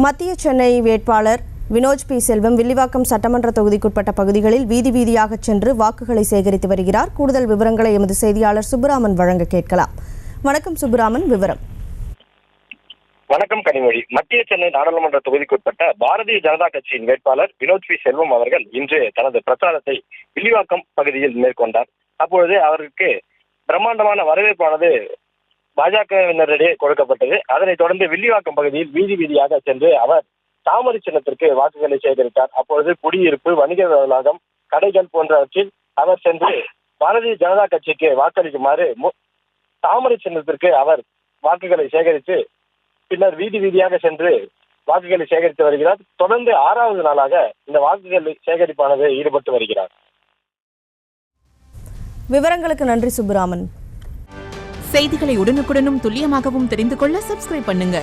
மத்திய சென்னை வேட்பாளர் வினோஜ் பி செல்வம் வில்லிவாக்கம் சட்டமன்ற தொகுதிக்குட்பட்ட பகுதிகளில் வீதி வீதியாக சென்று வாக்குகளை சேகரித்து வருகிறார். கூடுதல் விவரங்களை எமது செய்தியாளர் சுப்புராமன் வழங்க கேட்கலாம். வணக்கம் சுப்புராமன், விவரம். வணக்கம் கனிமொழி. மத்திய சென்னை நாடாளுமன்ற தொகுதிக்குட்பட்ட பாரதிய ஜனதா கட்சியின் வேட்பாளர் வினோஜ் பி செல்வம் அவர்கள் இன்று தனது பிரச்சாரத்தை வில்லிவாக்கம் பகுதியில் மேற்கொண்டார். அப்பொழுது அவருக்கு பிரம்மாண்டமான வரவேற்பானது பாஜகவினரிடையே கொடுக்கப்பட்டது. அதனைத் தொடர்ந்து வில்லிவாக்கம் பகுதியில் வீதி வீதியாக சென்று அவர் தாமரை சின்னத்திற்கு வாக்குகளை சேகரித்தார். அப்பொழுது குடியிருப்பு, வணிக வளாகம், கடைகள் போன்றவற்றில் அவர் சென்று பாரதிய ஜனதா கட்சிக்கு வாக்களிக்குமாறு தாமரை சின்னத்திற்கு அவர் வாக்குகளை சேகரித்து பின்னர் வீதி வீதியாக சென்று வாக்குகளை சேகரித்து வருகிறார். தொடர்ந்து 6வது நாளாக இந்த வாக்குகள் சேகரிப்பானது ஈடுபட்டு வருகிறார். விவரங்களுக்கு நன்றி சுப்புராமன். செய்திகளை உடனுக்குடனும் துல்லியமாகவும் தெரிந்து கொள்ள சப்ஸ்கிரைப் பண்ணுங்க.